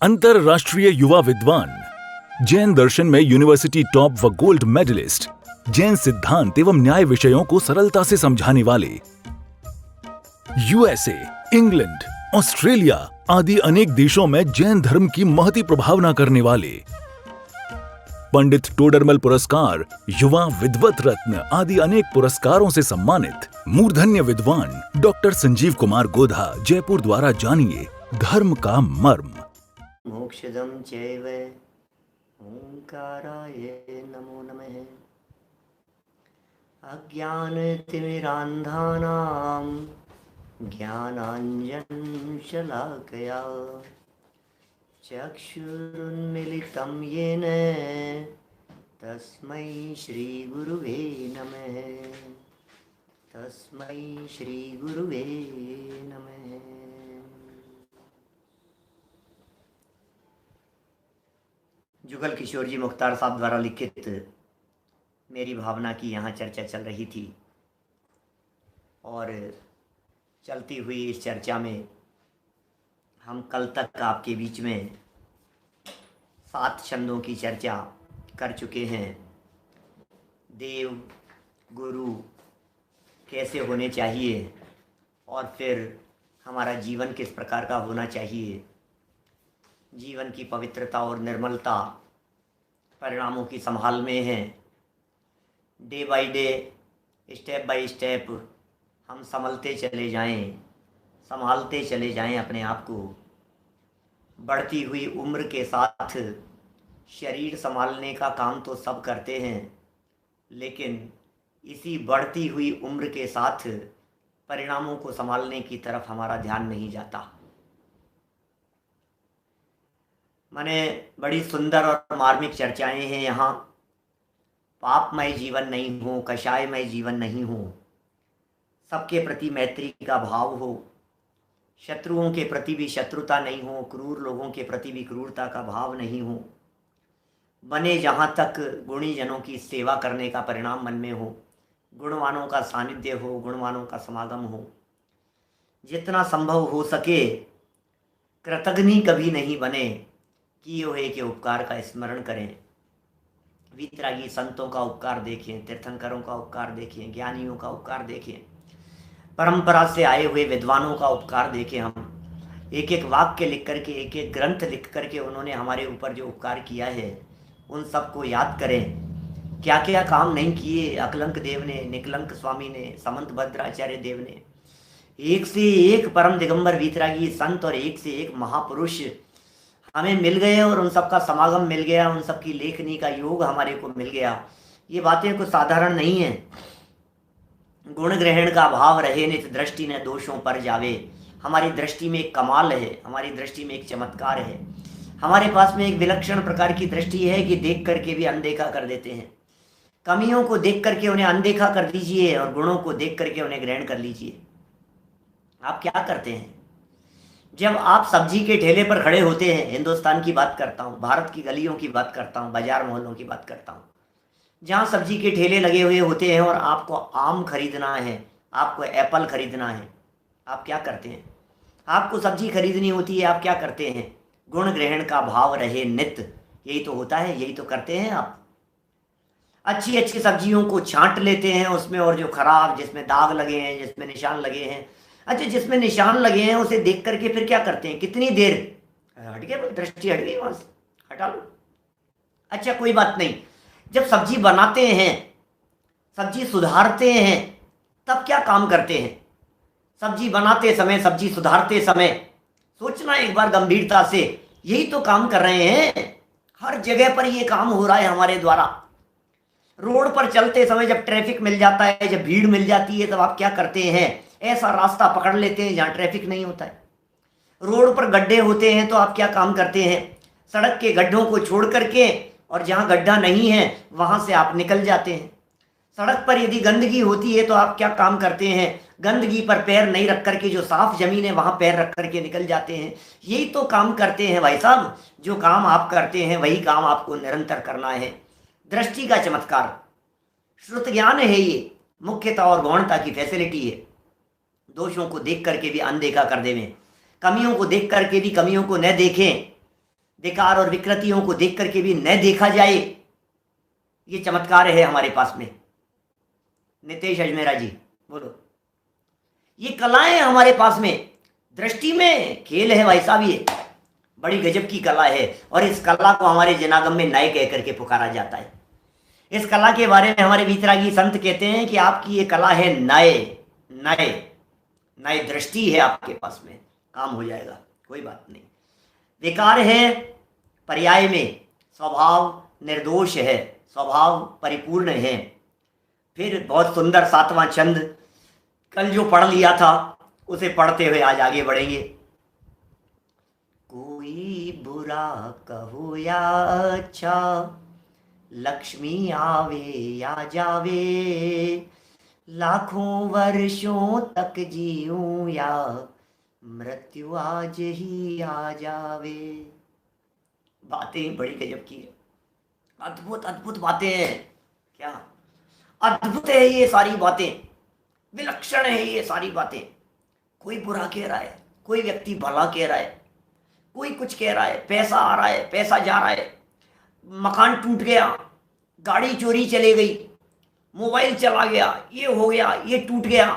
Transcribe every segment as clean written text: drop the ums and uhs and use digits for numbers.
अंतरराष्ट्रीय युवा विद्वान, जैन दर्शन में यूनिवर्सिटी टॉप व गोल्ड मेडलिस्ट, जैन सिद्धांत एवं न्याय विषयों को सरलता से समझाने वाले, यूएसए, इंग्लैंड, ऑस्ट्रेलिया आदि अनेक देशों में जैन धर्म की महती प्रभावना करने वाले, पंडित टोडरमल पुरस्कार, युवा विद्वत रत्न आदि अनेक पुरस्कारों से सम्मानित मूर्धन्य विद्वान डॉक्टर संजीव कुमार गोधा जयपुर द्वारा जानिए धर्म का मर्म। मोक्षदं चैव ओंकाराय नमो नमः। अज्ञानतिमिरान्धानां ज्ञानाञ्जनशलाकया चक्षुरुन्मीलितं येन तस्मै श्रीगुरुवे नमः। तस्मै श्रीगुरुवे नमः। जुगल किशोर जी मुख्तार साहब द्वारा लिखित मेरी भावना की यहाँ चर्चा चल रही थी और चलती हुई इस चर्चा में हम कल तक आपके बीच में 7 छंदों की चर्चा कर चुके हैं। देव गुरु कैसे होने चाहिए और फिर हमारा जीवन किस प्रकार का होना चाहिए, जीवन की पवित्रता और निर्मलता परिणामों की संभाल में है। Day by day, step by step हम संभलते चले जाएं, संभालते चले जाएं अपने आप को। बढ़ती हुई उम्र के साथ शरीर संभालने का काम तो सब करते हैं, लेकिन इसी बढ़ती हुई उम्र के साथ परिणामों को संभालने की तरफ हमारा ध्यान नहीं जाता। माने बड़ी सुंदर और मार्मिक चर्चाएं हैं यहाँ। पापमय जीवन नहीं हो, कषायमय जीवन नहीं हो, सबके प्रति मैत्री का भाव हो, शत्रुओं के प्रति भी शत्रुता नहीं हो, क्रूर लोगों के प्रति भी क्रूरता का भाव नहीं हो। बने जहाँ तक गुणी जनों की सेवा करने का परिणाम मन में हो, गुणवानों का सानिध्य हो, गुणवानों का समागम हो। जितना संभव हो सके कृतघ्नि कभी नहीं बने, किए हुए के उपकार का स्मरण करें। वीतरागी संतों का उपकार देखें, तीर्थंकरों का उपकार देखें, ज्ञानियों का उपकार देखें, परंपरा से आए हुए विद्वानों का उपकार देखें। हम एक एक वाक्य लिख करके, एक एक ग्रंथ लिख करके उन्होंने हमारे ऊपर जो उपकार किया है उन सबको याद करें। क्या क्या काम नहीं किए अकलंक देव ने, निकलंक स्वामी ने, समंत भद्राचार्य देव ने। एक से एक परम दिगंबर वीतरागी संत और एक से एक महापुरुष हमें मिल गए और उन सबका समागम मिल गया, उन सबकी लेखनी का योग हमारे को मिल गया। ये बातें कुछ साधारण नहीं है। गुण ग्रहण का भाव रहे नित दृष्टि न दोषों पर जावे। हमारी दृष्टि में एक कमाल है, हमारी दृष्टि में एक चमत्कार है, हमारे पास में एक विलक्षण प्रकार की दृष्टि है कि देख करके भी अनदेखा कर देते हैं। कमियों को देख करके उन्हें अनदेखा कर दीजिए और गुणों को देख करके उन्हें ग्रहण कर लीजिए। आप क्या करते हैं जब आप सब्जी के ठेले पर खड़े होते हैं? हिंदुस्तान की बात करता हूँ, भारत की गलियों की बात करता हूँ, बाजार मोहल्लों की बात करता हूँ, जहाँ सब्जी के ठेले लगे हुए होते हैं और आपको आम खरीदना है, आपको एप्पल खरीदना है। आप क्या करते हैं? आपको सब्जी खरीदनी होती है, आप क्या करते हैं? गुण ग्रहण का भाव रहे नित्य, यही तो होता है, यही तो करते हैं आप। अच्छी अच्छी सब्जियों को छांट लेते हैं उसमें, और जो खराब, जिसमें दाग लगे हैं, जिसमें निशान लगे हैं, अच्छा जिसमें निशान लगे हैं उसे देख करके फिर क्या करते हैं? कितनी देर हट गया, दृष्टि हट गई, वहां से हटा लो। अच्छा कोई बात नहीं, जब सब्जी बनाते हैं, सब्जी सुधारते हैं, तब क्या काम करते हैं? सब्जी बनाते समय, सब्जी सुधारते समय सोचना एक बार गंभीरता से, यही तो काम कर रहे हैं। हर जगह पर ये काम हो रहा है हमारे द्वारा। रोड पर चलते समय जब ट्रैफिक मिल जाता है, जब भीड़ मिल जाती है, तब आप क्या करते हैं? ऐसा रास्ता पकड़ लेते हैं जहाँ ट्रैफिक नहीं होता है। रोड पर गड्ढे होते हैं तो आप क्या काम करते हैं? सड़क के गड्ढों को छोड़ करके और जहाँ गड्ढा नहीं है वहाँ से आप निकल जाते हैं। सड़क पर यदि गंदगी होती है तो आप क्या काम करते हैं? गंदगी पर पैर नहीं रख करके जो साफ जमीन है वहाँ पैर रख करके निकल जाते हैं। यही तो काम करते हैं भाई साहब। जो काम आप करते हैं वही काम आपको निरंतर करना है। दृष्टि का चमत्कार, श्रुत ज्ञान है ये, मुख्यता और गौणता की फैसिलिटी है। दोषों को देख करके भी अनदेखा कर देवें, कमियों को देख करके भी कमियों को न देखें, विकार और विकृतियों को देख करके भी न देखा जाए, ये चमत्कार है हमारे पास में। नितेश अजमेरा जी बोलो, ये कलाएं हमारे पास में, दृष्टि में खेल है भाई साहब, ये बड़ी गजब की कला है। और इस कला को हमारे जनागम में नए कह करके पुकारा जाता है। इस कला के बारे में हमारे वीतरागी संत कहते हैं कि आपकी ये कला है नए नए नए दृष्टि है आपके पास में, काम हो जाएगा, कोई बात नहीं। विकार है पर्याय में, स्वभाव निर्दोष है, स्वभाव परिपूर्ण है। फिर बहुत सुंदर 7वां छंद कल जो पढ़ लिया था उसे पढ़ते हुए आज आगे बढ़ेंगे। कोई बुरा कहो या अच्छा, लक्ष्मी आवे या जावे, लाखों वर्षों तक जीऊं या मृत्यु आज ही आ जावे। बातें बड़ी गजब की है, अद्भुत अद्भुत बातें हैं। क्या अद्भुत है ये सारी बातें, विलक्षण है ये सारी बातें। कोई बुरा कह रहा है, कोई व्यक्ति भला कह रहा है, कोई कुछ कह रहा है, पैसा आ रहा है, पैसा जा रहा है, मकान टूट गया, गाड़ी चोरी चले गई, मोबाइल चला गया, ये हो गया, ये टूट गया,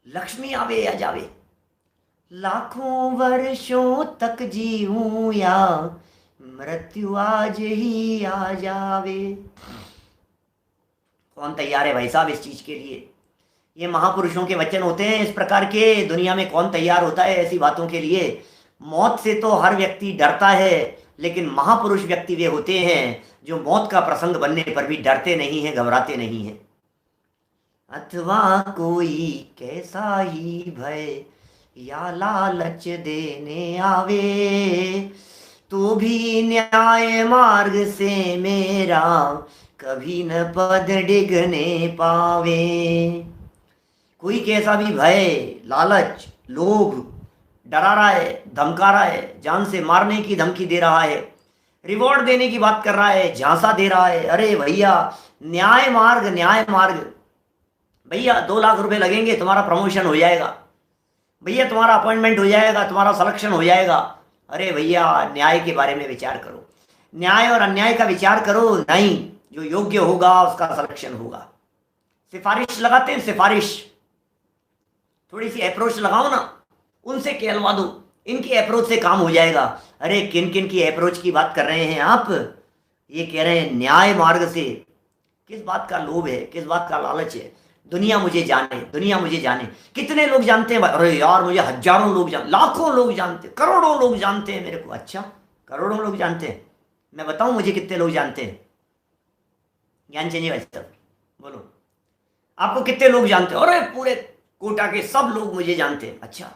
लक्ष्मी आवे या जावे, लाखों वर्षों तक जीऊं या मृत्यु आज ही आ जावे। कौन तैयार है भाई साहब इस चीज के लिए? ये महापुरुषों के वचन होते हैं इस प्रकार के। दुनिया में कौन तैयार होता है ऐसी बातों के लिए? मौत से तो हर व्यक्ति डरता है, लेकिन महापुरुष व्यक्ति वे होते हैं जो मौत का प्रसंग बनने पर भी डरते नहीं हैं, घबराते नहीं हैं। अथवा कोई कैसा ही भय या लालच देने आवे, तो भी न्याय मार्ग से मेरा कभी न पद डिगने पावे। कोई कैसा भी भय, लालच, लोभ डरा रहा है, धमका रहा है, जान से मारने की धमकी दे रहा है, रिवॉर्ड देने की बात कर रहा है, झांसा दे रहा है, अरे भैया न्याय मार्ग, न्याय मार्ग, भैया 2 लाख रुपए लगेंगे, तुम्हारा प्रमोशन हो जाएगा, भैया तुम्हारा अपॉइंटमेंट हो जाएगा, तुम्हारा सिलेक्शन हो जाएगा। अरे भैया न्याय के बारे में विचार करो, न्याय और अन्याय का विचार करो। नहीं, जो योग्य होगा उसका सिलेक्शन होगा। सिफारिश लगाते हैं, सिफारिश, थोड़ी सी अप्रोच लगाओ ना, उनसे कहलवा दो, इनकी अप्रोच से काम हो जाएगा। अरे किन किन की अप्रोच की बात कर रहे हैं आप? ये कह रहे हैं न्याय मार्ग से। किस बात का लोभ है, किस बात का लालच है? दुनिया मुझे जाने, दुनिया मुझे जाने। कितने लोग जानते हैं? अरे यार मुझे हजारों लोग जान, लाखों लोग जानते, करोड़ों लोग जानते हैं मेरे को। अच्छा, करोड़ों लोग जानते हैं? मैं बताऊं मुझे कितने लोग जानते हैं? ज्ञान चाहिए भाई साहब, बोलो आपको कितने लोग जानते हैं? अरे पूरे कोटा के सब लोग मुझे जानते हैं। अच्छा,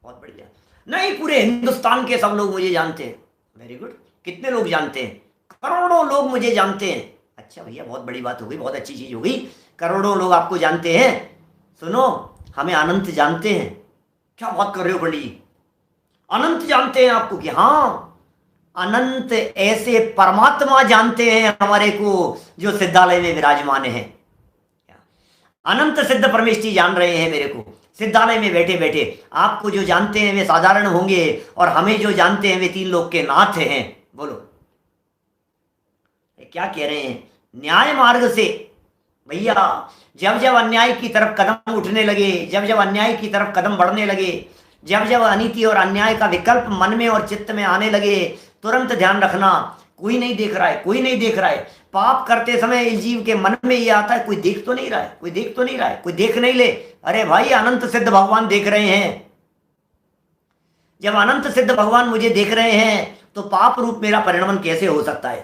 बहुत बढ़िया। नहीं, पूरे हिंदुस्तान के सब लोग मुझे जानते हैं। Very good. कितने लोग जानते हैं? करोड़ों लोग मुझे जानते हैं। अच्छा भैया, बहुत बड़ी बात हो गई, बहुत अच्छी चीज हो गई। करोड़ों लोग आपको जानते हैं। सुनो, हमें अनंत जानते हैं। क्या बात कर रहे हो पंडित जी? अनंत जानते हैं आपको? कि हाँ, अनंत ऐसे परमात्मा जानते हैं हमारे को जो सिद्धालय में विराजमान है। अनंत सिद्ध परमेष्ठी जान रहे हैं मेरे को सिद्धालय में बैठे बैठे। आपको जो जानते हैं वे साधारण होंगे, और हमें जो जानते हैं वे 3 लोक के नाथ हैं। बोलो क्या कह रहे हैं? न्याय मार्ग से। भैया जब जब अन्याय की तरफ कदम उठने लगे, जब जब अन्याय की तरफ कदम बढ़ने लगे, जब जब अनीति और अन्याय का विकल्प मन में और चित्त में आने लगे, तुरंत ध्यान रखना, कोई नहीं देख रहा है, कोई नहीं देख रहा है। पाप करते समय इस जीव के मन में ये आता है, कोई देख तो नहीं रहा है, कोई देख तो नहीं रहा है, कोई देख नहीं ले। अरे भाई, अनंत सिद्ध भगवान देख रहे हैं। जब अनंत सिद्ध भगवान मुझे देख रहे हैं तो पाप रूप मेरा परिणमन कैसे हो सकता है?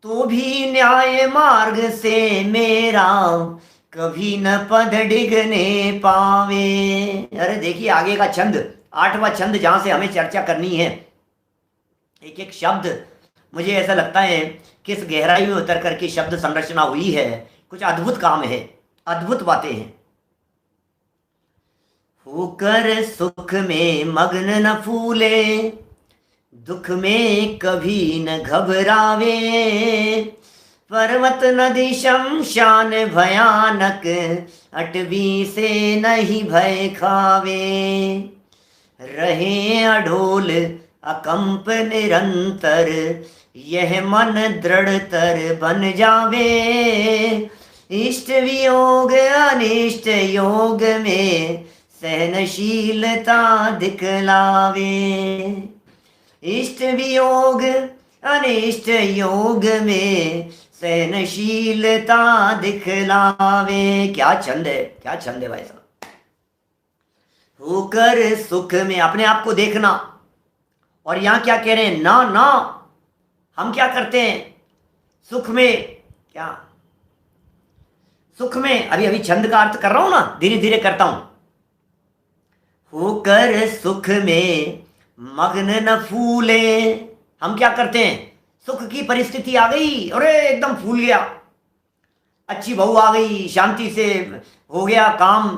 तो भी न्याय मार्ग से मेरा कभी न पद डिगने पावे। अरे देखिए आगे का छंद, 8वां छंद, जहां से हमें चर्चा करनी है। एक एक शब्द मुझे ऐसा लगता है किस गहराई में उतर करके शब्द संरचना हुई है। कुछ अद्भुत काम है, अद्भुत बातें हैं। होकर सुख में मग्न न फूले, दुख में कभी न घबरावे, पर्वत नदी शमशान भयानक, अटवी से नहीं भय खावे, रहे अढोल अकंप निरंतर यह मन दृढ़तर बन जावे। इष्ट वियोग अनिष्ट योग में सहनशीलता दिखलावे। इष्ट वियोग अनिष्ट योग में सहनशीलता दिखलावे। क्या छंद है, क्या छंद है भाई साहब। होकर सुख में अपने आप को देखना, और यहां क्या कह रहे हैं, ना ना हम क्या करते हैं सुख में, क्या सुख में, अभी अभी छंद का अर्थ कर रहा हूं ना, धीरे धीरे करता हूं। होकर सुख में मग्न न फूले, हम क्या करते हैं, सुख की परिस्थिति आ गई, अरे एकदम फूल गया, अच्छी बहू आ गई, शांति से हो गया काम,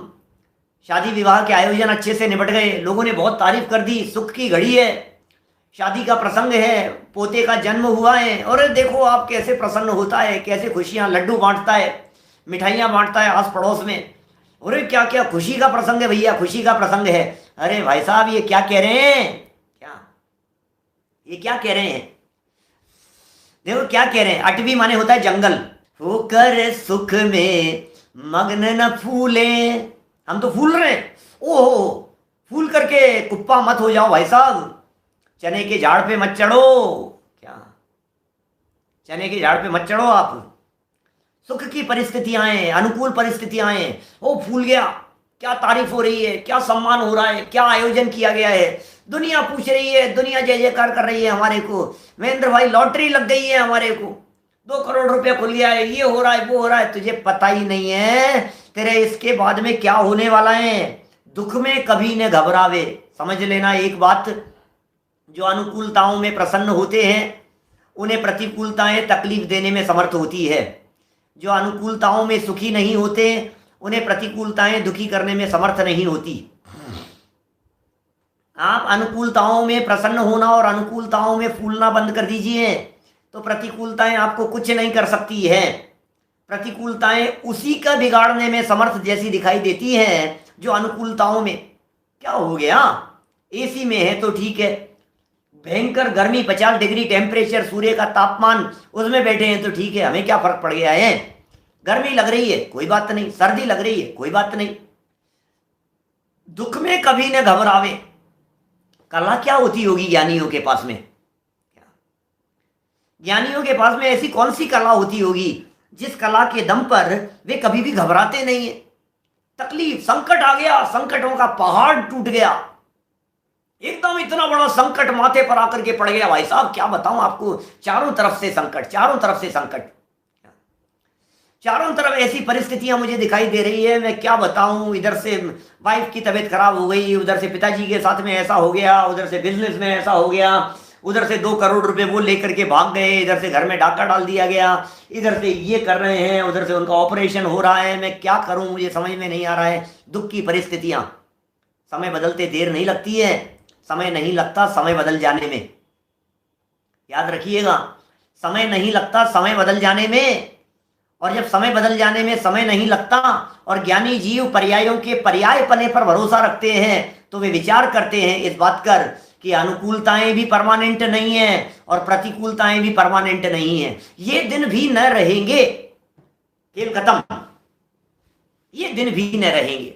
शादी विवाह के आयोजन अच्छे से निपट गए, लोगों ने बहुत तारीफ कर दी, सुख की घड़ी है, शादी का प्रसंग है, पोते का जन्म हुआ है, और देखो आप कैसे प्रसन्न होता है, कैसे खुशियां, लड्डू बांटता है, मिठाइयां बांटता है आस पड़ोस में, अरे क्या क्या खुशी का प्रसंग है भैया, खुशी का प्रसंग है। अरे भाई साहब ये क्या कह रहे हैं, क्या ये क्या कह रहे हैं, देखो क्या कह रहे हैं, अटवी माने होता है जंगल। होकर सुख में मग्न न फूले, हम तो फूल रहे हैं, ओहो फूल करके कुप्पा मत हो जाओ भाई साहब, चने के झाड़ पे मत चढ़ो, क्या चने के झाड़ पे मत चढ़ो आप। सुख की परिस्थितियां हैं, अनुकूल परिस्थितियां हैं, ओ फूल गया, क्या तारीफ हो रही है, क्या सम्मान हो रहा है, क्या आयोजन किया गया है, दुनिया पूछ रही है, दुनिया जय जयकार कर रही है हमारे को, महेंद्र भाई लॉटरी लग गई है हमारे को, 2 करोड़ रुपया खुल गया है, ये हो रहा है वो हो रहा है, तुझे पता ही नहीं है तेरे इसके बाद में क्या होने वाला है। दुख में कभी न घबरावे, समझ लेना एक बात, जो अनुकूलताओं में प्रसन्न होते हैं उन्हें प्रतिकूलताएं तकलीफ देने में समर्थ होती है, जो अनुकूलताओं में सुखी नहीं होते उन्हें प्रतिकूलताएं दुखी करने में समर्थ नहीं होती। आप अनुकूलताओं में प्रसन्न होना और अनुकूलताओं में फूलना बंद कर दीजिए तो प्रतिकूलताएं आपको कुछ नहीं कर सकती है। प्रतिकूलताएं उसी का बिगाड़ने में समर्थ जैसी दिखाई देती हैं जो अनुकूलताओं में, क्या हो गया एसी में है तो ठीक है, भयंकर गर्मी 50 डिग्री टेम्परेचर, सूर्य का तापमान, उसमें बैठे हैं तो ठीक है, हमें क्या फर्क पड़ गया है, गर्मी लग रही है कोई बात नहीं, सर्दी लग रही है कोई बात नहीं। दुख में कभी न घबरावे, कला क्या होती होगी ज्ञानियों के पास में, ज्ञानियों के पास में ऐसी कौन सी कला होती होगी जिस कला के दम पर वे कभी भी घबराते नहीं है। तकलीफ, संकट आ गया, संकटों का पहाड़ टूट गया, एकदम इतना बड़ा संकट माथे पर आकर के पड़ गया भाई साहब, क्या बताऊं आपको, चारों तरफ से संकट, चारों तरफ से संकट, चारों तरफ ऐसी परिस्थितियां मुझे दिखाई दे रही है, मैं क्या बताऊं, इधर से वाइफ की तबीयत खराब हो गई, उधर से पिताजी के साथ में ऐसा हो गया, उधर से बिजनेस में ऐसा हो गया, उधर से 2 करोड़ रुपए वो लेकर के भाग गए, इधर से घर में डाका डाल दिया गया, इधर से ये कर रहे हैं, उधर से उनका ऑपरेशन हो रहा है, मैं क्या करूं मुझे समझ में नहीं आ रहा है। दुख की परिस्थितियां, समय बदलते देर नहीं लगती है, समय नहीं लगता समय बदल जाने में, याद रखिएगा, समय नहीं लगता समय बदल जाने में, और जब समय बदल जाने में समय नहीं लगता और ज्ञानी जीव पर्यायों के पर्याय पने पर भरोसा रखते हैं तो वे विचार करते हैं इस बात कर कि अनुकूलताएं भी परमानेंट नहीं है और प्रतिकूलताएं भी परमानेंट नहीं है, ये दिन भी न रहेंगे, खेल खत्म, ये दिन भी न रहेंगे,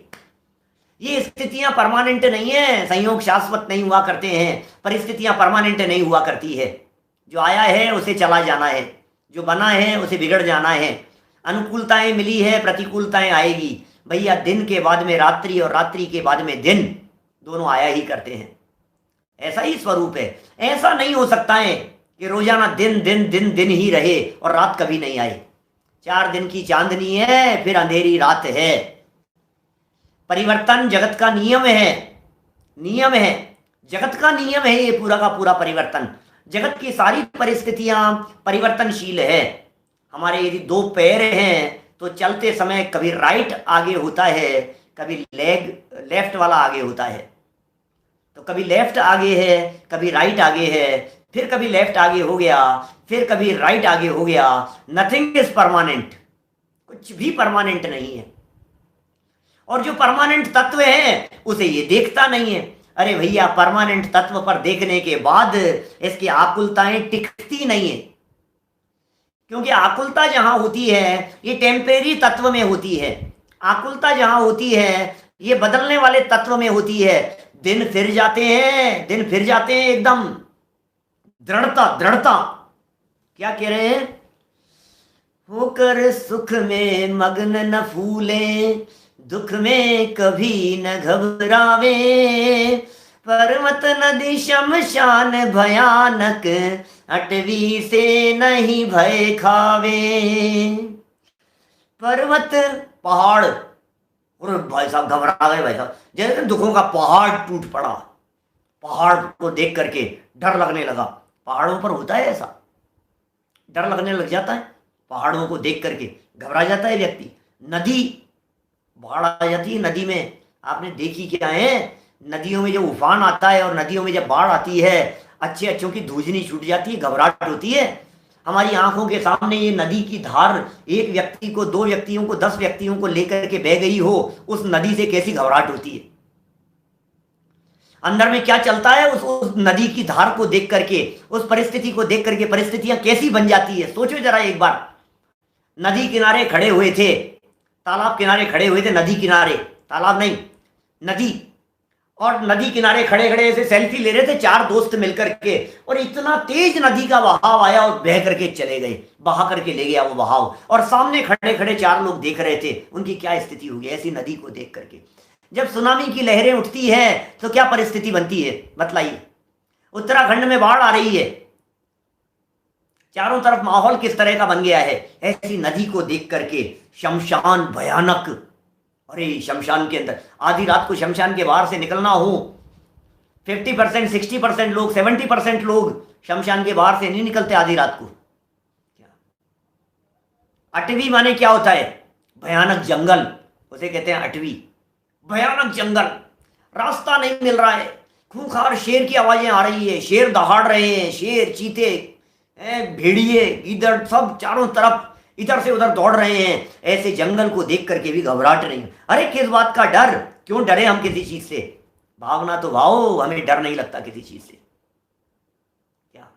ये स्थितियां परमानेंट नहीं है, संयोग शाश्वत नहीं हुआ करते हैं, परिस्थितियां परमानेंट नहीं हुआ करती है, जो आया है उसे चला जाना है, जो बना है उसे बिगड़ जाना है, अनुकूलताएं मिली है प्रतिकूलताएं आएगी भैया, दिन के बाद में रात्रि और रात्रि के बाद में दिन, दोनों आया ही करते हैं, ऐसा ही स्वरूप है। ऐसा नहीं हो सकता है कि रोजाना दिन दिन दिन दिन ही रहे और रात कभी नहीं आए, 4 दिन की चांदनी है फिर अंधेरी रात है, परिवर्तन जगत का नियम है, नियम है, जगत का नियम है ये पूरा का पूरा परिवर्तन, जगत की सारी परिस्थितियां परिवर्तनशील है। हमारे यदि 2 पैर हैं तो चलते समय कभी राइट आगे होता है, कभी लेफ्ट वाला आगे होता है, तो कभी लेफ्ट आगे है कभी राइट आगे है, फिर कभी लेफ्ट आगे हो गया, फिर कभी राइट आगे हो गया, नथिंग इज परमानेंट, कुछ भी परमानेंट नहीं है, और जो परमानेंट तत्व है उसे ये देखता नहीं है। अरे भैया, परमानेंट तत्व पर देखने के बाद इसकी आकुलताएं टिकती नहीं है, क्योंकि आकुलता जहां होती है ये टेम्परेरी तत्व में होती है। आकुलता जहां होती है ये बदलने वाले तत्व में होती है। दिन फिर जाते हैं, दिन फिर जाते हैं एकदम दृढ़ता दृढ़ता। क्या कह रहे हैं? होकर सुख में मग्न न फूले, दुख में कभी न घबरावे, पर्वत नदी शमशान भयानक, अटवी से नहीं भय खावे। पर्वत पहाड़, और भाई साहब घबरा गए भाई साहब, जैसे दुखों का पहाड़ टूट पड़ा। पहाड़ को देख करके डर लगने लगा। पहाड़ों पर होता है ऐसा, डर लगने लग जाता है पहाड़ों को देख करके, घबरा जाता है व्यक्ति। नदी, बाढ़ आ जाती है नदी में, आपने देखी क्या है? नदियों में जब उफान आता है और नदियों में जब बाढ़ आती है, अच्छे अच्छों की धूजनी छूट जाती है, घबराहट होती है। हमारी आंखों के सामने ये नदी की धार एक व्यक्ति को, दो व्यक्तियों को, 10 व्यक्तियों को लेकर के बह गई हो, उस नदी से कैसी घबराहट होती है। अंदर में क्या चलता है उस नदी की धार को देख करके, उस परिस्थिति को देख करके, परिस्थितियां कैसी बन जाती है। सोचो जरा एक बार, नदी किनारे खड़े हुए थे, तालाब किनारे खड़े हुए थे, नदी किनारे, तालाब नहीं नदी, और नदी किनारे खड़े खड़े ऐसे सेल्फी ले रहे थे 4 दोस्त मिलकर के, और इतना तेज नदी का बहाव आया और बह करके चले गए, बहा करके ले गया वो बहाव, और सामने खड़े खड़े 4 लोग देख रहे थे। उनकी क्या स्थिति होगी ऐसी नदी को देख करके? जब सुनामी की लहरें उठती है तो क्या परिस्थिति बनती है, बतलाइए। उत्तराखंड में बाढ़ आ रही है, चारों तरफ माहौल किस तरह का बन गया है। ऐसी नदी को देख करके शमशान भयानक, अरे शमशान के अंदर आधी रात को शमशान के बाहर से निकलना हो, 50%, 60% लोग, 70% लोग शमशान के बाहर से नहीं निकलते आधी रात को। अटवी माने क्या होता है? भयानक जंगल, उसे कहते हैं अटवी। भयानक जंगल, रास्ता नहीं मिल रहा है, खूंखार शेर की आवाजें आ रही है, शेर दहाड़ रहे हैं, शेर, चीते, भेड़िए, गीदड़, सब चारों तरफ इधर से उधर दौड़ रहे हैं। ऐसे जंगल को देख करके भी घबराहट नहीं। अरे किस बात का डर? क्यों डरे हम किसी चीज से? भावना तो भाओ, हमें डर नहीं लगता किसी चीज से। क्या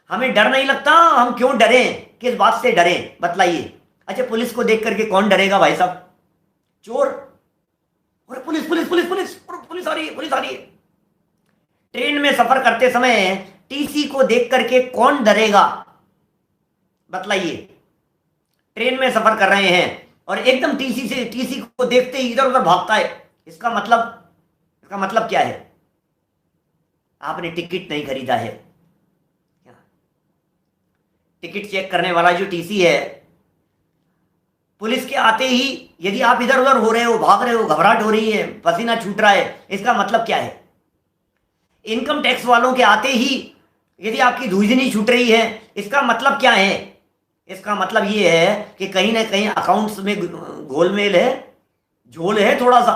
हमें डर नहीं लगता? हम क्यों डरे? किस बात से डरे, बतलाइए। अच्छा, पुलिस को देख करके कौन डरेगा भाई साहब? चोर, और police police police police police आ रही है, पुलिस आ रही है। ट्रेन में सफर करते समय टीसी को देख करके कौन डरेगा, बतलाइए। ट्रेन में सफर कर रहे हैं और एकदम टीसी को देखते ही इधर उधर भागता है, इसका मतलब क्या है? आपने टिकट नहीं खरीदा है। टिकट चेक करने वाला जो टीसी है, पुलिस के आते ही यदि आप इधर उधर हो रहे हो, भाग रहे हो, घबराहट हो रही है, पसीना छूट रहा है, इसका मतलब क्या है? इनकम टैक्स वालों के आते ही यदि आपकी धूजनी छूट रही है, इसका मतलब क्या है? इसका मतलब ये है कि कहीं ना कहीं अकाउंट्स में गोलमेल है, झोल है थोड़ा सा।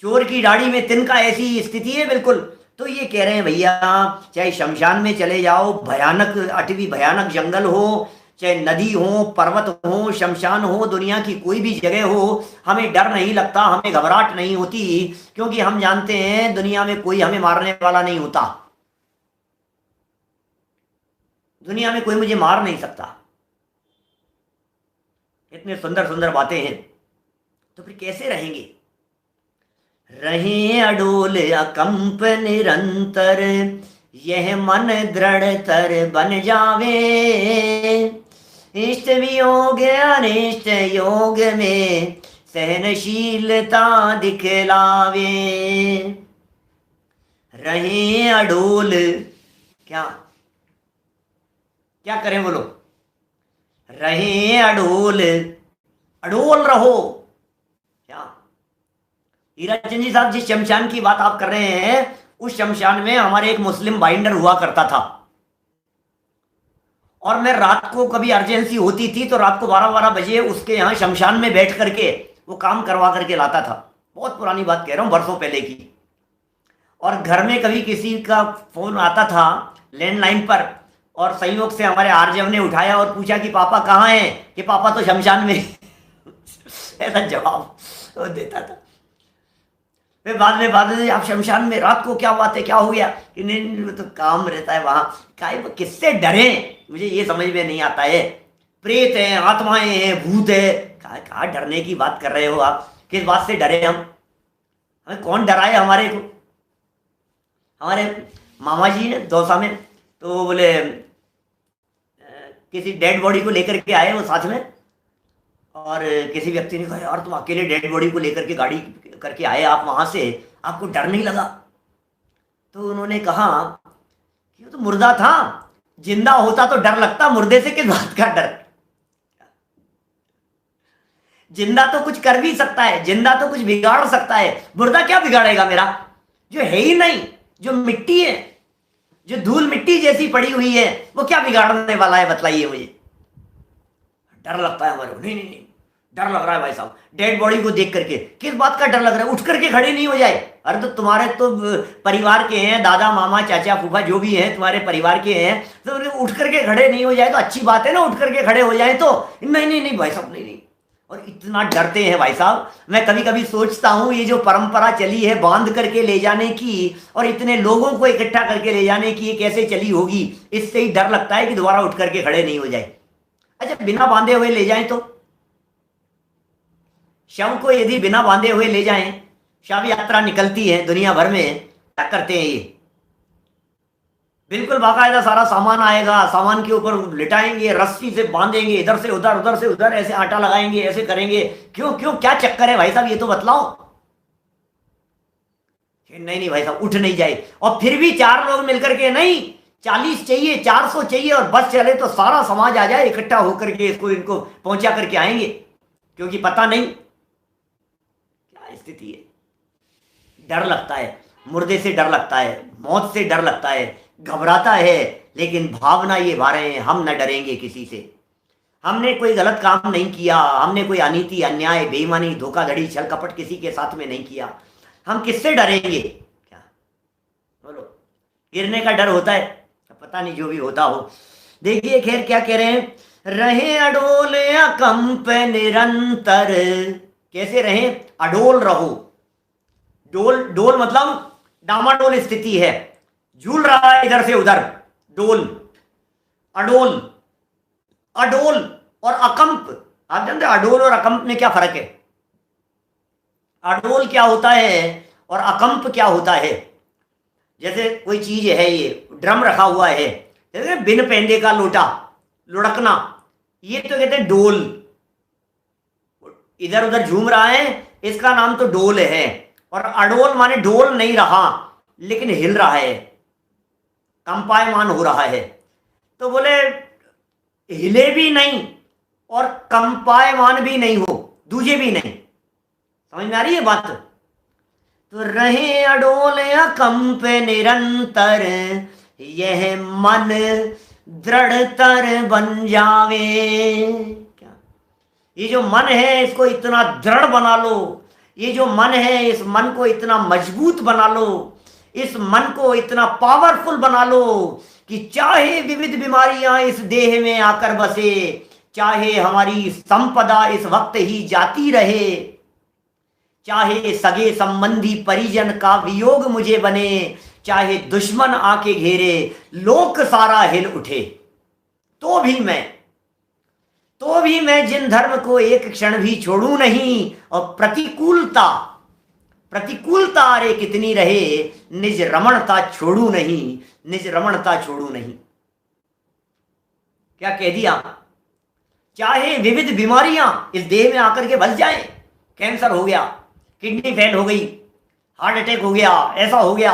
चोर की दाढ़ी में तिनका, ऐसी स्थिति है बिल्कुल। तो ये कह रहे हैं भैया, चाहे शमशान में चले जाओ, भयानक अटवी, भयानक जंगल हो, चाहे नदी हो, पर्वत हो, शमशान हो, दुनिया की कोई भी जगह हो, हमें डर नहीं लगता, हमें घबराहट नहीं होती, क्योंकि हम जानते हैं दुनिया में कोई हमें मारने वाला नहीं होता। दुनिया में कोई मुझे मार नहीं सकता। इतने सुंदर सुंदर बातें हैं, तो फिर कैसे रहेंगे? रहें अडोल अकंप निरंतर, यह मन दृढ़तर बन जावे, इष्ट वियोग अनिष्ट योग में सहनशीलता दिखलावे। रहें अडोल, क्या करें बोलो? रहें अडोल, अडोल रहो। क्या हीराचंद जी साहब, जिस शमशान की बात आप कर रहे हैं, उस शमशान में हमारे एक मुस्लिम बाइंडर हुआ करता था, और मैं रात को कभी अर्जेंसी होती थी तो रात को 12-12 बजे उसके यहाँ शमशान में बैठ करके वो काम करवा करके लाता था। बहुत पुरानी बात कह रहा हूँ, बरसों पहले की। और घर में कभी किसी का फोन आता था लैंडलाइन पर, और संयोग से हमारे आरजेव ने उठाया और पूछा कि पापा कहाँ हैं? कि पापा तो शमशान में। ऐसा जवाब वो देता था। फिर बाद में आप शमशान में रात को क्या बात है, क्या हो गया, कि नहीं नहीं, वो तो काम रहता है वहां। काय वो किससे डरे, मुझे ये समझ में नहीं आता है। प्रेत है, आत्माएं हैं, भूत है, कहा डरने की बात कर रहे हो आप, किस बात से डरे हम? हमें कौन डराए हमारे को? हमारे मामा जी ने दौसा में, तो वो बोले किसी डेड बॉडी को लेकर के आए वो साथ में, और किसी व्यक्ति ने कहा यार तुम अकेले डेड बॉडी को लेकर के गाड़ी करके आए आप वहां से, आपको डर नहीं लगा? तो उन्होंने कहा कि वो तो मुर्दा था, जिंदा होता तो डर लगता, मुर्दे से किस बात का डर? जिंदा तो कुछ कर भी सकता है, जिंदा तो कुछ बिगाड़ सकता है, मुर्दा क्या बिगाड़ेगा मेरा? जो है ही नहीं, जो मिट्टी है, जो धूल मिट्टी जैसी पड़ी हुई है, वो क्या बिगाड़ने वाला है, बतलाइए मुझे। डर लगता है हमारे को, नहीं नहीं नहीं, डर लग रहा है भाई साहब डेड बॉडी को देख करके। किस बात का डर लग रहा है? उठ करके खड़े नहीं हो जाए? अरे तो तुम्हारे तो परिवार के हैं, दादा मामा चाचा फूफा जो भी हैं तुम्हारे परिवार के हैं, तो उठ करके खड़े नहीं हो जाए तो अच्छी बात है ना, उठ करके खड़े हो जाए तो। नहीं नहीं नहीं भाई साहब, नहीं नहीं। और इतना डरते हैं भाई साहब, मैं कभी कभी सोचता हूं ये जो परंपरा चली है बांध करके ले जाने की और इतने लोगों को इकट्ठा करके ले जाने की, ये कैसे चली होगी? इससे ही डर लगता है कि दोबारा उठ करके खड़े नहीं हो जाए। अच्छा, बिना बांधे हुए ले जाएं तो? शव को यदि बिना बांधे हुए ले जाएं, शव यात्रा निकलती है दुनिया भर में, क्या करते हैं ये? बिल्कुल बाकायदा सारा सामान आएगा, सामान के ऊपर लिटाएंगे, रस्सी से बांधेंगे, इधर से उधर, ऐसे आटा लगाएंगे, ऐसे करेंगे। क्यों क्यों, क्या चक्कर है भाई साहब, ये तो बतलाओ। नहीं नहीं भाई साहब, उठ नहीं जाए। और फिर भी चार लोग मिलकर के नहीं, 40 चाहिए, 400 चाहिए, और बस चले तो सारा समाज आ जाए इकट्ठा होकर के, इसको इनको पहुंचा करके आएंगे, क्योंकि पता नहीं क्या स्थिति है। डर लगता है, मुर्दे से डर लगता है, मौत से डर लगता है, घबराता है। लेकिन भावना ये भा रहे हैं, हम न डरेंगे किसी से। हमने कोई गलत काम नहीं किया, हमने कोई अनीति अन्याय बेईमानी धोखाधड़ी छल कपट किसी के साथ में नहीं किया, हम किससे डरेंगे? क्या बोलो, गिरने का डर होता है, पता नहीं, जो भी होता हो। देखिए खैर क्या कह रहे हैं, रहे अडोल अकंप निरंतर। कैसे रहे? अडोल रहो। डोल, डोल मतलब डामाडोल स्थिति है, झूल रहा है इधर से उधर, डोल। अडोल, अडोल और अकंप, आप जानते हैं अडोल और अकंप में क्या फर्क है? अडोल क्या होता है और अकंप क्या होता है? जैसे कोई चीज है, ये ड्रम रखा हुआ है, जैसे बिन पेंदे का लोटा, लुढ़कना, ये तो कहते हैं डोल। इधर उधर झूम रहा है, इसका नाम तो डोल है। और अडोल माने डोल नहीं रहा लेकिन हिल रहा है, कंपायमान हो रहा है। तो बोले हिले भी नहीं और कंपायमान भी नहीं हो, दूजे भी नहीं। समझ में आ रही है बात? तो रहे अडोल अकंप निरंतर, यह मन दृढ़तर बन जावे। क्या ये जो मन है इसको इतना दृढ़ बना लो, ये जो मन है इस मन को इतना मजबूत बना लो, इस मन को इतना पावरफुल बना लो कि चाहे विविध बीमारियां इस देह में आकर बसे, चाहे हमारी संपदा इस वक्त ही जाती रहे, चाहे सगे संबंधी परिजन का वियोग मुझे बने, चाहे दुश्मन आके घेरे, लोक सारा हिल उठे, तो भी मैं जिन धर्म को एक क्षण भी छोड़ू नहीं। और प्रतिकूलता अरे कितनी रहे, निज रमणता छोड़ू नहीं, निज रमणता छोड़ू नहीं। क्या कह दिया? चाहे विविध बीमारियां इस देह में आकर के बस जाए, कैंसर हो गया, किडनी फेल हो गई, हार्ट अटैक हो गया, ऐसा हो गया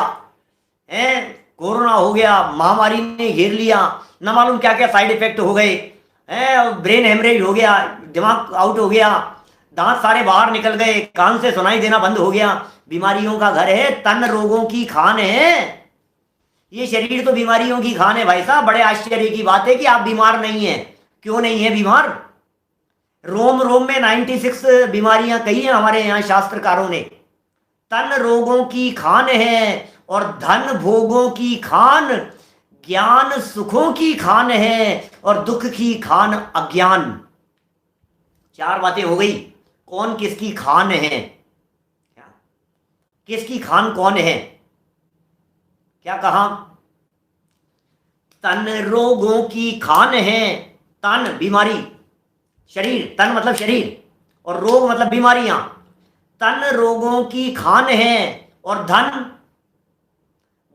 है, कोरोना हो गया, महामारी ने घेर लिया, न मालूम क्या क्या साइड इफेक्ट हो गए, ब्रेन हेमरेज हो गया, दिमाग आउट हो गया, दांत सारे बाहर निकल गए, कान से सुनाई देना बंद हो गया। बीमारियों का घर है, तन रोगों की खान है। ये शरीर तो बीमारियों की खान है भाई साहब। बड़े आश्चर्य की बात है कि आप बीमार नहीं हैं। क्यों नहीं है बीमार? रोम रोम में 96 बीमारियां कही हैं हमारे यहाँ शास्त्रकारों ने। तन रोगों की खान है और धन भोगों की खान, ज्ञान सुखों की खान है और दुख की खान अज्ञान। 4 बातें हो गई। कौन किसकी खान है? किसकी खान कौन है? क्या कहा? तन रोगों की खान है। तन बीमारी, शरीर, तन मतलब शरीर और रोग मतलब बीमारियां। तन रोगों की खान है और धन,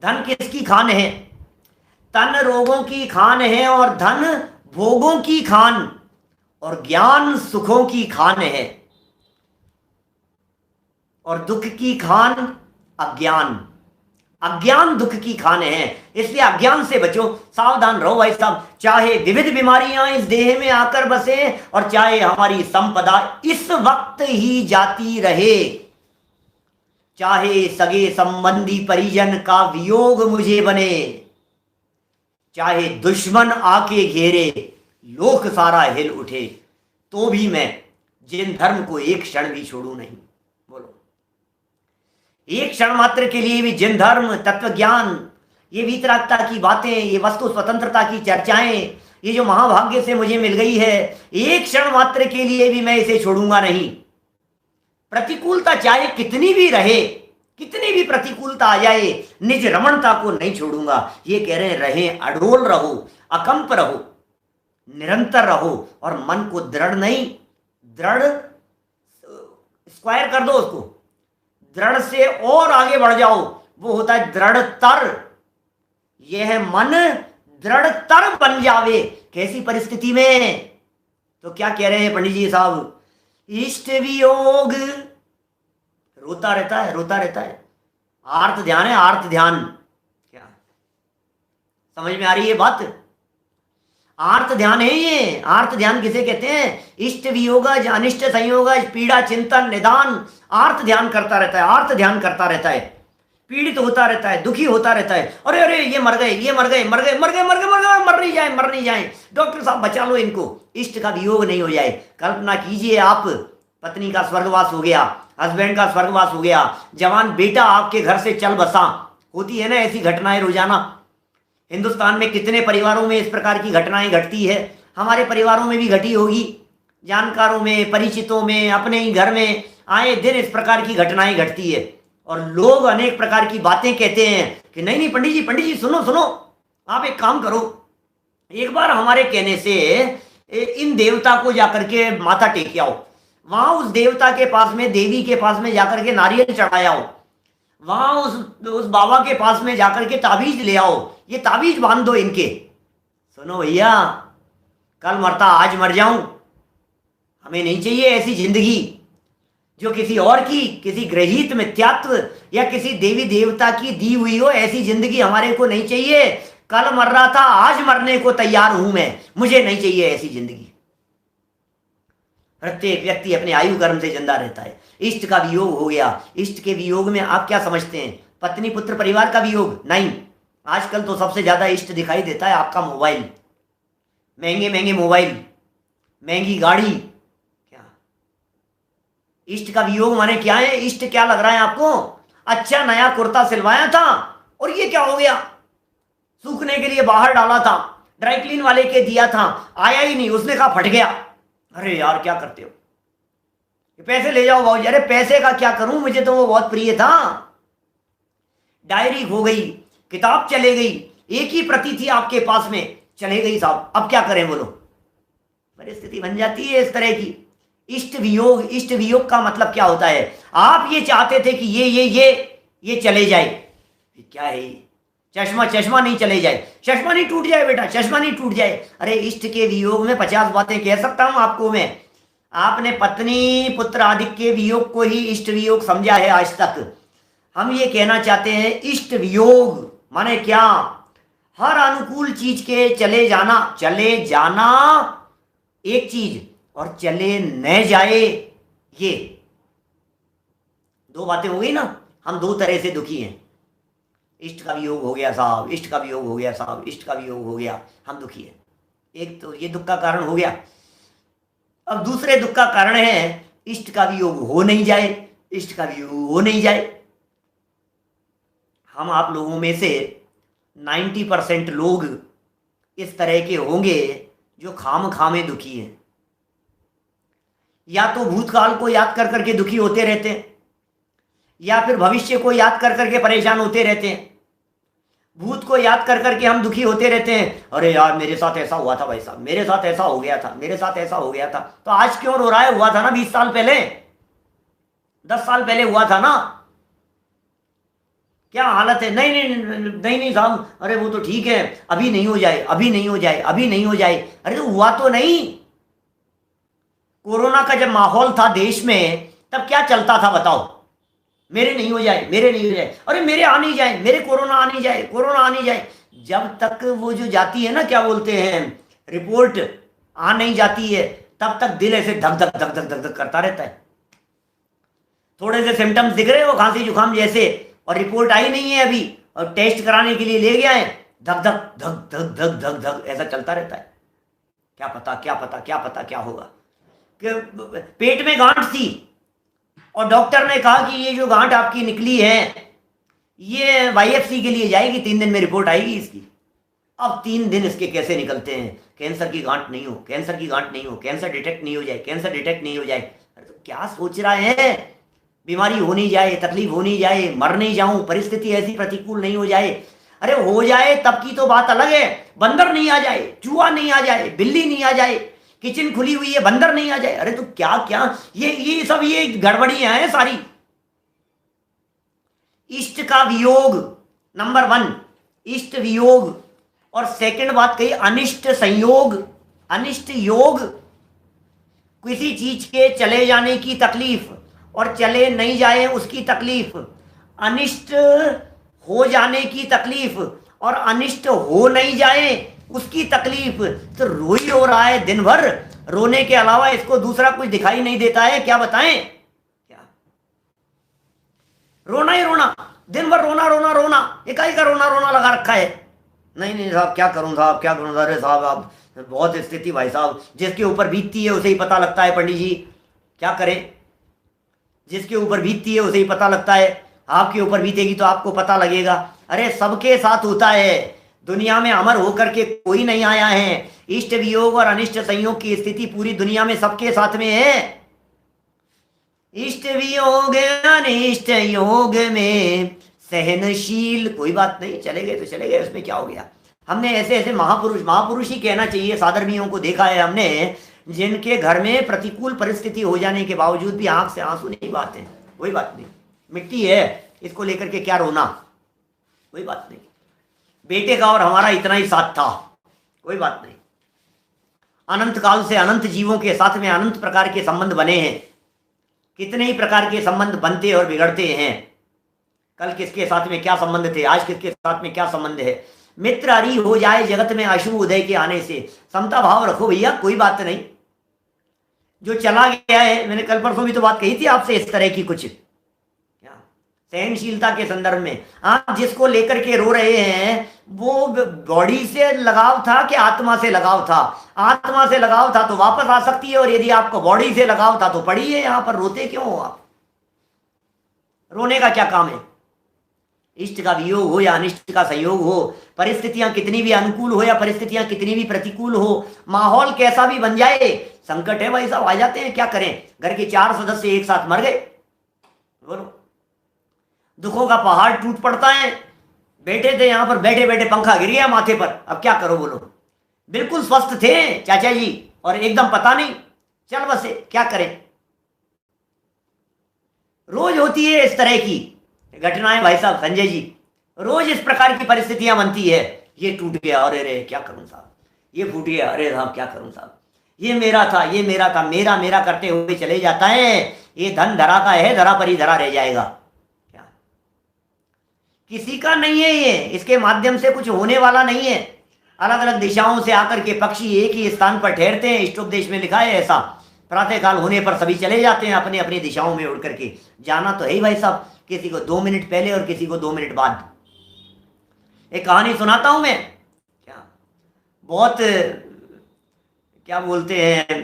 धन किसकी खान है? तन रोगों की खान है और धन भोगों की खान और ज्ञान सुखों की खान है और दुख की खान अज्ञान। अज्ञान दुख की खान है, इसलिए अज्ञान से बचो, सावधान रहो भाई साहब। चाहे विविध बीमारियां इस देह में आकर बसे और चाहे हमारी संपदा इस वक्त ही जाती रहे, चाहे सगे संबंधी परिजन का वियोग मुझे बने, चाहे दुश्मन आके घेरे, लोक सारा हिल उठे, तो भी मैं जिन धर्म को एक क्षण भी छोड़ू नहीं। बोलो, एक क्षण मात्र के लिए भी जिन धर्म, तत्व ज्ञान, ये वीतरागता की बातें, ये वस्तु स्वतंत्रता की चर्चाएं, ये जो महाभाग्य से मुझे मिल गई है, एक क्षण मात्र के लिए भी मैं इसे छोड़ूंगा नहीं। प्रतिकूलता चाहे कितनी भी रहे, कितनी भी प्रतिकूलता आ जाए, निज रमणता को नहीं छोड़ूंगा। ये कह रहे हैं, रहें, अडोल रहो, अकंप रहो, निरंतर रहो और मन को दृढ़ नहीं, दृढ़ स्क्वायर कर दो उसको, दृढ़ से और आगे बढ़ जाओ, वो होता है दृढ़तर। यह मन दृढ़तर बन जावे। कैसी परिस्थिति में? तो क्या कह रहे हैं पंडित जी साहब? इष्ट वियोग, रोता रहता है, रोता रहता है। आर्त ध्यान है, आर्त ध्यान। क्या समझ में आ रही है बात? आर्त ध्यान है ये। आर्त ध्यान किसे कहते हैं? इष्ट वियोग, अनिष्ट संयोग, पीड़ा चिंतन निदान, आर्त ध्यान करता रहता है, आर्त ध्यान करता रहता है, पीड़ित होता रहता है, दुखी होता रहता है। अरे अरे ये मर गए, ये मर गए, मर गए, मर गए, मर गए, मर गए, मर नहीं जाए, मर नहीं जाए, डॉक्टर साहब बचा लो इनको, इष्ट का वियोग नहीं हो जाए। कल्पना कीजिए आप, पत्नी का स्वर्गवास हो गया, हस्बैंड का स्वर्गवास हो गया, जवान बेटा आपके घर से चल बसा। होती है ना ऐसी घटनाएं रोजाना। हिंदुस्तान में कितने परिवारों में इस प्रकार की घटनाएं घटती है? हमारे परिवारों में भी घटी होगी, जानकारों में, परिचितों में, अपने ही घर में आए दिन इस प्रकार की घटनाएं घटती है। और लोग अनेक प्रकार की बातें कहते हैं कि नहीं नहीं पंडित जी सुनो सुनो, आप एक काम करो, एक बार हमारे कहने से इन देवता को जाकर के माथा टेक आओ, वहां उस देवता के पास में, देवी के पास में जाकर के नारियल चढ़ाया हो, वहां उस बाबा के पास में जाकर के ताबीज ले आओ, ये ताबीज बांध दो इनके। सुनो भैया, कल मरता आज मर जाऊं, हमें नहीं चाहिए ऐसी जिंदगी जो किसी और की, किसी ग्रहित मिथ्यात्व या किसी देवी देवता की दी हुई हो। ऐसी जिंदगी हमारे को नहीं चाहिए। कल मर रहा था, आज मरने को तैयार हूं मैं, मुझे नहीं चाहिए ऐसी जिंदगी। प्रत्येक व्यक्ति अपने आयु कर्म से जिंदा रहता है। इष्ट का वियोग हो गया। इष्ट के वियोग में आप क्या समझते हैं? पत्नी पुत्र परिवार का वियोग? नहीं, आजकल तो सबसे ज्यादा इष्ट दिखाई देता है आपका मोबाइल, महंगे महंगे मोबाइल, महंगी गाड़ी। क्या इष्ट का वियोग माने क्या है? इष्ट क्या लग रहा है आपको? अच्छा नया कुर्ता सिलवाया था और ये क्या हो गया, सूखने के लिए बाहर डाला था, ड्राई क्लीन वाले के दिया था, आया ही नहीं, उसने कहा फट गया। अरे यार क्या करते हो, पैसे ले जाओ बाबूजी। अरे पैसे का क्या करूं, मुझे तो वो बहुत प्रिय था। डायरी खो गई, किताब चले गई, एक ही प्रति थी आपके पास में, चले गई साहब, अब क्या करें बोलो? परिस्थिति बन जाती है इस तरह की। इष्ट वियोग, इष्ट वियोग का मतलब क्या होता है? आप ये चाहते थे कि ये चले जाए, क्या है चश्मा नहीं चले जाए, चश्मा नहीं टूट जाए बेटा, चश्मा नहीं टूट जाए। अरे इष्ट के वियोग में 50 बातें कह सकता हूं आपको मैं। आपने पत्नी पुत्र आदि के वियोग को ही इष्ट वियोग समझा है आज तक। हम ये कहना चाहते हैं इष्ट वियोग माने क्या? हर अनुकूल चीज के चले जाना एक चीज, और चले न जाए ये दो बातें हो गई ना। हम दो तरह से दुखी हैं। इष्ट का वियोग हो गया साहब, इष्ट का वियोग हो गया साहब, इष्ट का वियोग हो गया, हम दुखी हैं। एक तो ये दुख का कारण हो गया। अब दूसरे दुख का कारण है इष्ट का वियोग हो नहीं जाए, इष्ट का वियोग हो नहीं जाए। हम आप लोगों में से 90% लोग इस तरह के होंगे जो खामे दुखी हैं, या तो भूतकाल को याद कर करके दुखी होते रहते हैं, या फिर भविष्य को याद कर करके परेशान होते रहते हैं, भूत को याद कर करके हम दुखी होते रहते हैं। अरे यार मेरे साथ ऐसा हुआ था भाई साहब, मेरे साथ ऐसा हो गया था, मेरे साथ ऐसा हो गया था। तो आज क्यों रो रहा है? हुआ था ना 20 साल पहले, 10 साल पहले हुआ था ना। क्या हालत है? नहीं नहीं नहीं नहीं साहब, अरे वो तो ठीक है, अभी नहीं हो जाए, अभी नहीं हो जाए, अभी नहीं हो जाए। अरे तो हुआ तो नहीं। कोरोना का जब माहौल था देश में, तब क्या चलता था बताओ? मेरे नहीं हो जाए, मेरे नहीं हो जाए, अरे मेरे आ नहीं जाए, मेरे कोरोना आ नहीं जाए, कोरोना आ नहीं जाए। जब तक वो जो जाती है ना, क्या बोलते हैं, रिपोर्ट आ नहीं जाती है, तब तक दिल ऐसे धक धक धक धक धक धक करता रहता है। थोड़े से सिम्टम्स दिख रहे हो खांसी जुकाम जैसे, और रिपोर्ट आई नहीं है अभी, और टेस्ट कराने के लिए ले गया है, धक धक धक धक धक धक धक ऐसा चलता रहता है। क्या पता क्या पता क्या पता क्या होगा। कि पेट में गांठ थी और डॉक्टर ने कहा कि ये जो गांठ आपकी निकली है ये वाईएफसी के लिए जाएगी, 3 दिन में रिपोर्ट आएगी इसकी। अब 3 दिन इसके कैसे निकलते हैं? कैंसर की गांठ नहीं हो, कैंसर की गांठ नहीं हो, कैंसर डिटेक्ट नहीं हो जाए, कैंसर डिटेक्ट नहीं हो जाए। अरे तो क्या सोच रहा है? बीमारी हो नहीं जाए, तकलीफ हो नहीं जाए, मर नहीं जाऊं, परिस्थिति ऐसी प्रतिकूल नहीं हो जाए। अरे हो जाए तब की तो बात अलग है। बंदर नहीं आ जाए, चूहा नहीं आ जाए, बिल्ली नहीं आ जाए, किचन खुली हुई है, बंदर नहीं आ जाए। अरे तो क्या क्या ये सब ये गड़बड़ियां हैं सारी। इष्ट का वियोग नंबर 1, इष्ट वियोग। और सेकंड बात कही अनिष्ट संयोग, अनिष्ट योग, किसी चीज के चले जाने की तकलीफ और चले नहीं जाए उसकी तकलीफ, अनिष्ट हो जाने की तकलीफ और अनिष्ट हो नहीं जाए उसकी तकलीफ। तो रो ही रो रहा है दिन भर, रोने के अलावा इसको दूसरा कुछ दिखाई नहीं देता है। क्या बताएं? क्या रोना ही रोना, दिन भर रोना रोना रोना, इकाई का रोना रोना लगा रखा है। नहीं नहीं साहब क्या करूं साहब, क्या करूं? अरे साहब आप बहुत स्थिति भाई साहब, जिसके ऊपर बीतती है उसे ही पता लगता है पंडित जी, क्या करें? जिसके ऊपर बीतती है उसे ही पता लगता है। आपके ऊपर बीतेगी तो आपको पता लगेगा। अरे सबके साथ होता है, दुनिया में अमर होकर के कोई नहीं आया है। इष्ट वियोग और अनिष्ट संयोग की स्थिति पूरी दुनिया में सबके साथ में है। इष्ट वियोग अनिष्ट योग में सहनशील, कोई बात नहीं, चले गए तो चले गए, उसमें क्या हो गया। हमने ऐसे ऐसे महापुरुष, महापुरुष ही कहना चाहिए, साधर्मियों को देखा है हमने, जिनके घर में प्रतिकूल परिस्थिति हो जाने के बावजूद भी आंख से आंसू नहीं बहाते। कोई बात नहीं, मिट्टी है, इसको लेकर के क्या रोना, कोई बात नहीं। बेटे का और हमारा इतना ही साथ था, कोई बात नहीं। अनंत काल से अनंत जीवों के साथ में अनंत प्रकार के संबंध बने हैं। कितने ही प्रकार के संबंध बनते और बिगड़ते हैं। कल किसके साथ में क्या संबंध थे, आज किसके साथ में क्या संबंध है। मित्र हरि हो जाए जगत में अशुभ उदय के आने से, समता भाव रखो भैया, कोई बात नहीं। जो चला गया है, मैंने कल परसों भी तो बात कही थी आपसे इस तरह की कुछ, सहनशीलता के संदर्भ में। आप जिसको लेकर के रो रहे हैं वो बॉडी से लगाव था कि आत्मा से लगाव था? आत्मा से लगाव था तो वापस आ सकती है, और यदि आपको बॉडी से लगाव था तो पड़ी है यहां पर। रोते क्यों हो आप? रोने का क्या काम है? इष्ट का वियोग हो या अनिष्ट का संयोग हो, परिस्थितियां कितनी भी अनुकूल हो या परिस्थितियां कितनी भी प्रतिकूल हो, माहौल कैसा भी बन जाए, संकट है भाई साहब, आ जाते हैं, क्या करें। घर के 4 सदस्य एक साथ मर गए, बोलो, दुखों का पहाड़ टूट पड़ता है। बैठे थे यहां पर, बैठे बैठे पंखा गिर गया माथे पर, अब क्या करो बोलो। बिल्कुल स्वस्थ थे चाचा जी और एकदम पता नहीं चल बसे, क्या करें। रोज होती है इस तरह की घटनाएं भाई साहब, संजय जी, रोज इस प्रकार की परिस्थितियां बनती है। ये टूट गया, अरे रे क्या करूं साहब, ये फूट गया, अरे साहब क्या करूं साहब, ये मेरा था, ये मेरा था, मेरा मेरा करते हुए चले जाता है। ये धन धरा का है, धरा पर ही धरा रह जाएगा। क्या किसी का नहीं है ये, इसके माध्यम से कुछ होने वाला नहीं है। अलग अलग दिशाओं से आकर के पक्षी एक ही स्थान पर ठहरते हैं, इष्टोपदेश में लिखा है ऐसा। प्रातः काल होने पर सभी चले जाते हैं अपनी अपनी दिशाओं में उड़ करके। जाना तो है ही भाई साहब, किसी को 2 मिनट पहले और किसी को 2 मिनट बाद। एक कहानी सुनाता हूं मैं, क्या बहुत क्या बोलते हैं,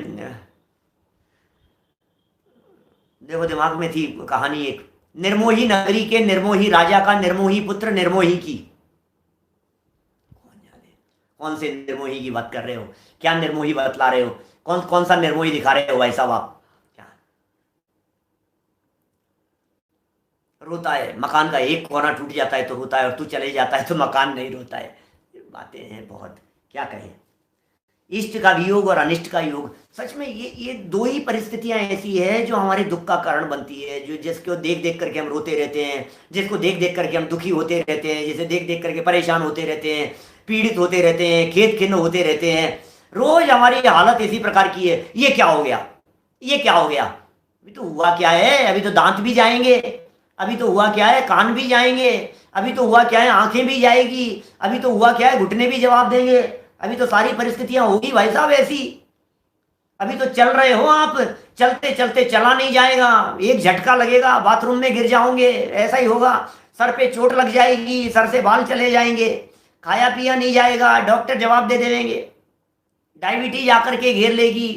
देखो दिमाग में थी कहानी एक। निर्मोही नगरी के निर्मोही राजा का निर्मोही पुत्र निर्मोही की। कौन जाने कौन से निर्मोही की बात कर रहे हो, क्या निर्मोही बतला रहे हो, कौन कौन सा निर्मोही दिखा रहे हो भाई साहब आप। क्या रोता है, मकान का एक कोना टूट जाता है तो रोता है, और तू चले जाता है तो मकान नहीं रोता है। ये बातें हैं बहुत, क्या कहें। इष्ट का वियोग और अनिष्ट का योग, सच में ये दो ही परिस्थितियां ऐसी है जो हमारे दुख का कारण बनती है, जो जिसको देख देख करके हम रोते रहते हैं, जिसको देख देख करके हम दुखी होते रहते हैं, जिसे देख देख करके परेशान होते रहते हैं, पीड़ित होते रहते हैं, खेत खिन्न होते रहते हैं। रोज हमारी हालत इसी प्रकार की है। ये क्या हो गया, ये क्या हो गया, अभी तो हुआ क्या है, अभी तो दांत भी जाएंगे, अभी तो हुआ क्या है कान भी जाएंगे, अभी तो हुआ क्या है आंखें भी जाएगी, अभी तो हुआ क्या है घुटने भी जवाब देंगे, अभी तो सारी परिस्थितियां होगी भाई साहब ऐसी। अभी तो चल रहे हो आप, चलते चलते चला नहीं जाएगा, एक झटका लगेगा, बाथरूम में गिर जाओगे, ऐसा ही होगा, सर पे चोट लग जाएगी, सर से बाल चले जाएंगे, खाया पिया नहीं जाएगा, डॉक्टर जवाब दे देंगे, डायबिटीज आकर के घेर लेगी,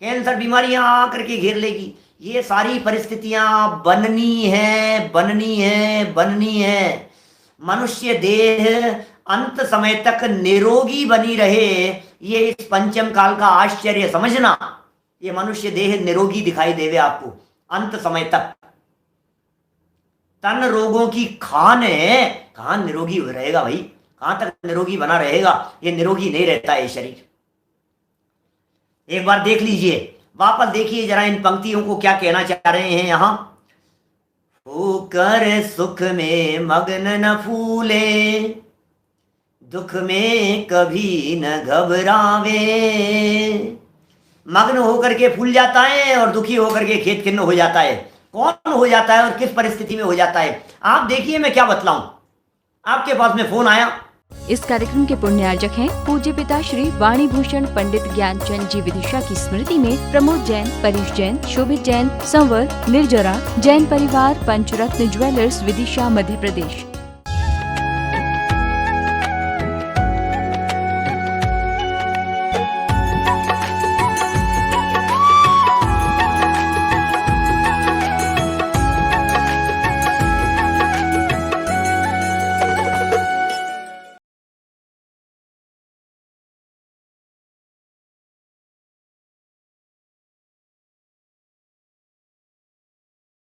कैंसर बीमारियां आकर के घेर लेगी। ये सारी परिस्थितियां बननी है, बननी है, बननी है। मनुष्य देह अंत समय तक निरोगी बनी रहे, ये इस पंचम काल का आश्चर्य समझना। ये मनुष्य देह निरोगी दिखाई देवे आपको अंत समय तक। तन रोगों की खान है, कहां निरोगी रहेगा भाई, कहां तक निरोगी बना रहेगा, ये निरोगी नहीं रहता है शरीर। एक बार देख लीजिए, वापस देखिए जरा इन पंक्तियों को क्या कहना चाह रहे हैं यहां। होकर सुख में मग्न न फूले, दुख में कभी न घबरावे। मग्न होकर के फूल जाता है और दुखी होकर के खेत खिन्न हो जाता है। कौन हो जाता है और किस परिस्थिति में हो जाता है, आप देखिए, मैं क्या बतलाऊं। आपके पास में फोन आया। इस कार्यक्रम के पुण्यार्जक हैं पूज्य पिता श्री वाणी भूषण पंडित ज्ञानचंद जी विदिशा की स्मृति में प्रमोद जैन, परेश जैन, शोभित जैन, संवर, निर्जरा, जैन परिवार, पंचरत्न ज्वेलर्स, विदिशा, मध्य प्रदेश।